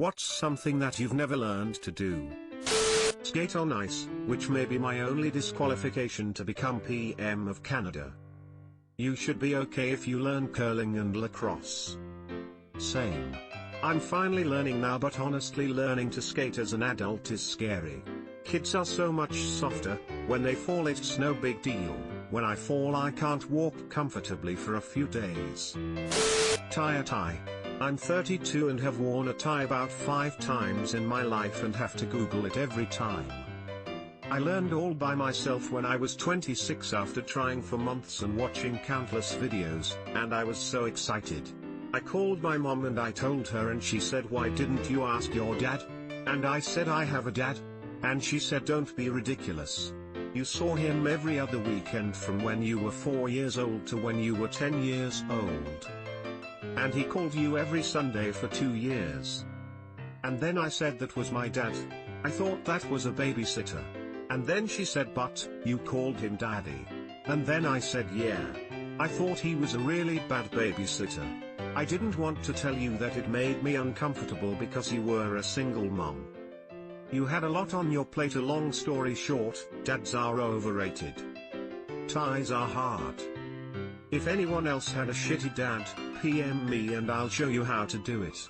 What's something that you've never learned to do? Skate on ice, which may be my only disqualification to become PM of Canada. You should be okay if you learn curling and lacrosse. Same. I'm finally learning now, but honestly learning to skate as an adult is scary. Kids are so much softer. When they fall it's no big deal. When I fall I can't walk comfortably for a few days. Tie a tie. I'm 32 and have worn a tie about 5 times in my life and have to Google it every time. I learned all by myself when I was 26 after trying for months and watching countless videos, and I was so excited. I called my mom and I told her, and she said, "Why didn't you ask your dad?" And I said, "I have a dad." And she said, "Don't be ridiculous. You saw him every other weekend from when you were 4 years old to when you were 10 years old. And he called you every Sunday for 2 years." And then I said, "That was my dad. I thought that was a babysitter." And then she said, "But, you called him daddy." And then I said, "Yeah. I thought he was a really bad babysitter. I didn't want to tell you that it made me uncomfortable because you were a single mom. You had a lot on your plate." A long story short, dads are overrated. Ties are hard. If anyone else had a shitty dad, PM me and I'll show you how to do it.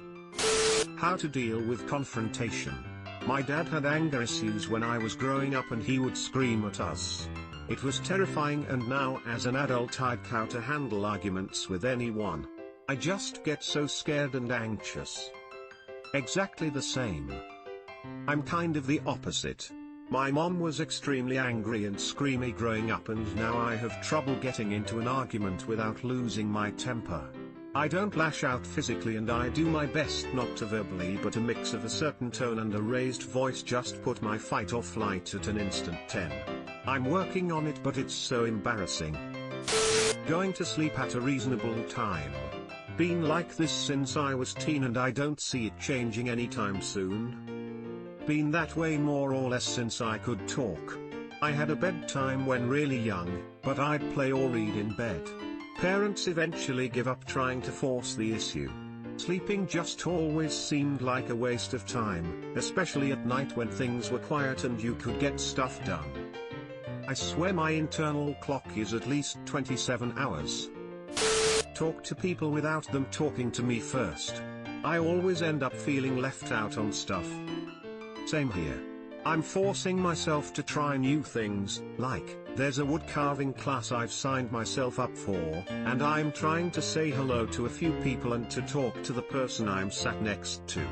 How to deal with confrontation. My dad had anger issues when I was growing up and he would scream at us. It was terrifying, and now as an adult I'd how to handle arguments with anyone. I just get so scared and anxious. Exactly the same. I'm kind of the opposite. My mom was extremely angry and screamy growing up, and now I have trouble getting into an argument without losing my temper. I don't lash out physically and I do my best not to verbally, but a mix of a certain tone and a raised voice just put my fight or flight at an instant 10. I'm working on it, but it's so embarrassing. Going to sleep at a reasonable time. Been like this since I was teen and I don't see it changing anytime soon. Been that way more or less since I could talk. I had a bedtime when really young, but I'd play or read in bed. Parents eventually give up trying to force the issue. Sleeping just always seemed like a waste of time, especially at night when things were quiet and you could get stuff done. I swear my internal clock is at least 27 hours. Talk to people without them talking to me first. I always end up feeling left out on stuff. Same here. I'm forcing myself to try new things, like, there's a wood carving class I've signed myself up for, and I'm trying to say hello to a few people and to talk to the person I'm sat next to.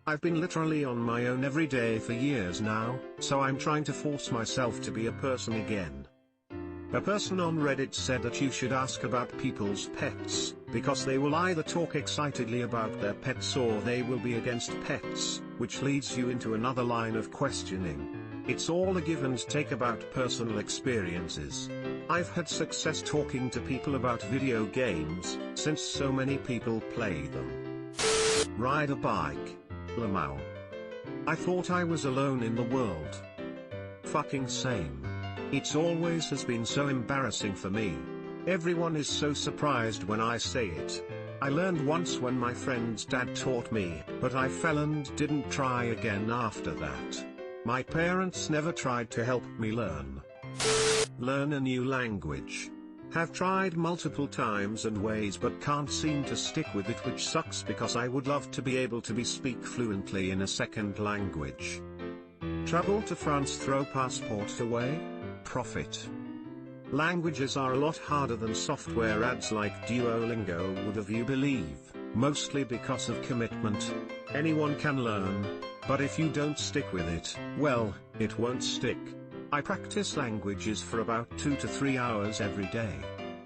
I've been literally on my own every day for years now, so I'm trying to force myself to be a person again. A person on Reddit said that you should ask about people's pets, because they will either talk excitedly about their pets or they will be against pets, which leads you into another line of questioning. It's all a give and take about personal experiences. I've had success talking to people about video games, since so many people play them. Ride a bike. Lamau. I thought I was alone in the world. Fucking same. It's always has been so embarrassing for me. Everyone is so surprised when I say it. I learned once when my friend's dad taught me, but I fell and didn't try again after that. My parents never tried to help me learn. Learn a new language. Have tried multiple times and ways but can't seem to stick with it, which sucks because I would love to be able to speak fluently in a second language. Travel to France, throw passport away? Profit. Languages are a lot harder than software ads like Duolingo would have you believe, mostly because of commitment. Anyone can learn, but if you don't stick with it, well, it won't stick. I practice languages for about 2 to 3 hours every day.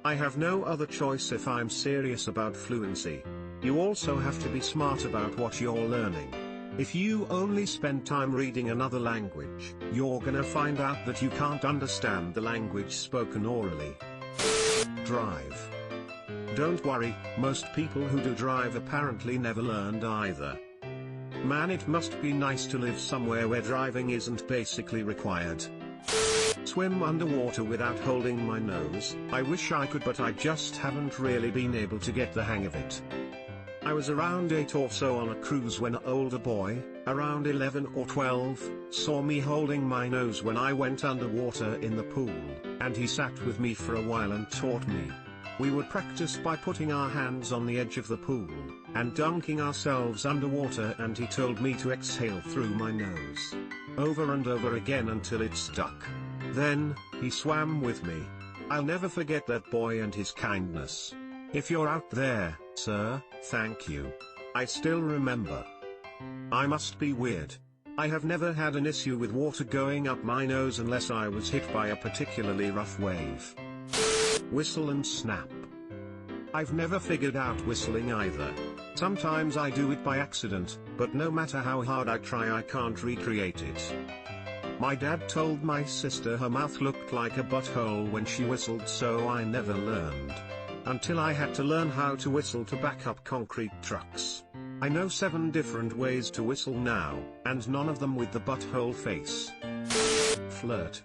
I have no other choice if I'm serious about fluency. You also have to be smart about what you're learning. If you only spend time reading another language, you're gonna find out that you can't understand the language spoken orally. Drive. Don't worry, most people who do drive apparently never learned either. Man, it must be nice to live somewhere where driving isn't basically required. Swim underwater without holding my nose. I wish I could, but I just haven't really been able to get the hang of it. I I was around 8 or so on a cruise when an older boy, around 11 or 12, saw me holding my nose when I went underwater in the pool, and he sat with me for a while and taught me. We would practice by putting our hands on the edge of the pool, and dunking ourselves underwater, and he told me to exhale through my nose, over and over again until it stuck. Then, he swam with me. I'll never forget that boy and his kindness. If you're out there, sir, thank you. I still remember. I must be weird. I have never had an issue with water going up my nose unless I was hit by a particularly rough wave. Whistle and snap. I've never figured out whistling either. Sometimes I do it by accident, but no matter how hard I try I can't recreate it. My dad told my sister her mouth looked like a butthole when she whistled, so I never learned. Until I had to learn how to whistle to back up concrete trucks. I know 7 different ways to whistle now, and none of them with the butthole face. Flirt.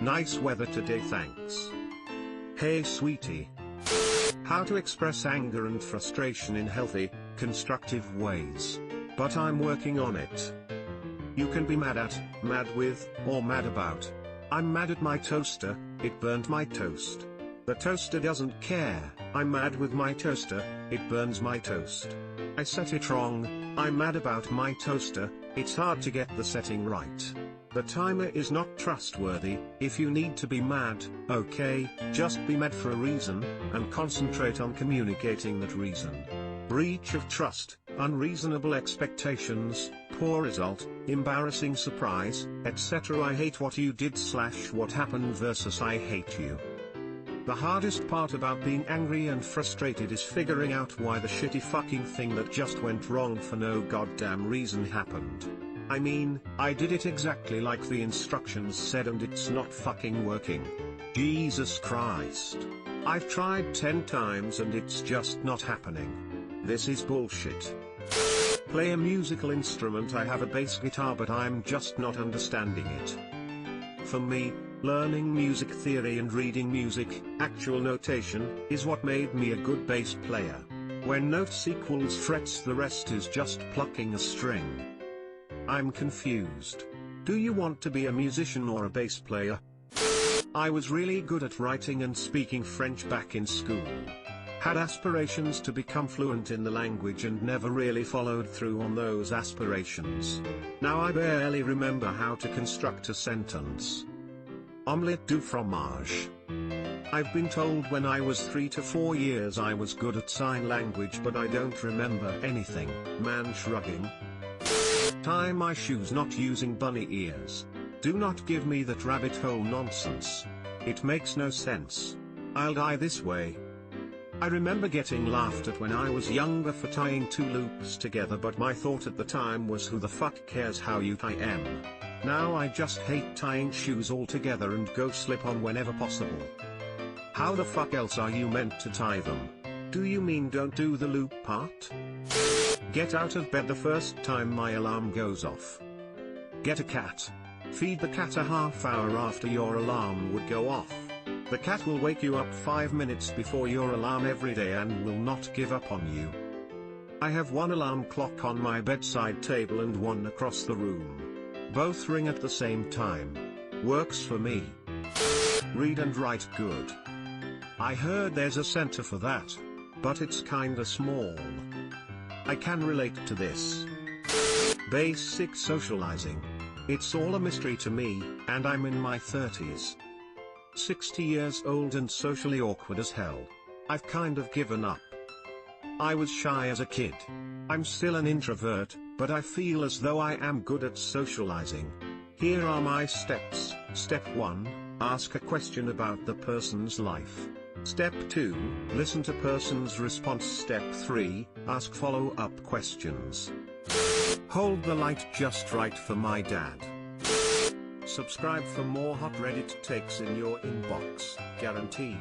Nice weather today, thanks. Hey sweetie. How to express anger and frustration in healthy, constructive ways. But I'm working on it. You can be mad at, mad with, or mad about. I'm mad at my toaster, it burnt my toast. The toaster doesn't care. I'm mad with my toaster, it burns my toast. I set it wrong. I'm mad about my toaster, it's hard to get the setting right. The timer is not trustworthy. If you need to be mad, okay, just be mad for a reason, and concentrate on communicating that reason. Breach of trust, unreasonable expectations, poor result, embarrassing surprise, etc. I hate what you did / what happened versus I hate you. The hardest part about being angry and frustrated is figuring out why the shitty fucking thing that just went wrong for no goddamn reason happened. I mean, I did it exactly like the instructions said and it's not fucking working. Jesus Christ. I've tried 10 times and it's just not happening. This is bullshit. Play a musical instrument. I have a bass guitar but I'm just not understanding it. For me, learning music theory and reading music, actual notation, is what made me a good bass player. When notes equals frets, the rest is just plucking a string. I'm confused. Do you want to be a musician or a bass player? I was really good at writing and speaking French back in school. Had aspirations to become fluent in the language and never really followed through on those aspirations. Now I barely remember how to construct a sentence. Omelette du fromage. I've been told when I was 3 to 4 years I was good at sign language, but I don't remember anything. Man shrugging. Tie my shoes, not using bunny ears. Do not give me that rabbit hole nonsense. It makes no sense. I'll die this way. I remember getting laughed at when I was younger for tying 2 loops together, but my thought at the time was who the fuck cares how you tie them. Now I just hate tying shoes altogether and go slip on whenever possible. How the fuck else are you meant to tie them? Do you mean don't do the loop part? Get out of bed the first time my alarm goes off. Get a cat. Feed the cat a half hour after your alarm would go off. The cat will wake you up 5 minutes before your alarm every day and will not give up on you. I have 1 alarm clock on my bedside table and 1 across the room. Both ring at the same time. Works for me. Read and write good. I heard there's a center for that. But it's kinda small. I can relate to this. Basic socializing. It's all a mystery to me, and I'm in my 30s. 60 years old and socially awkward as hell. I've kind of given up. I was shy as a kid. I'm still an introvert, but I feel as though I am good at socializing. Here are my steps. Step 1, ask a question about the person's life. Step 2, listen to person's response. Step 3, ask follow-up questions. Hold the light just right for my dad. Subscribe for more hot Reddit takes in your inbox, guaranteed.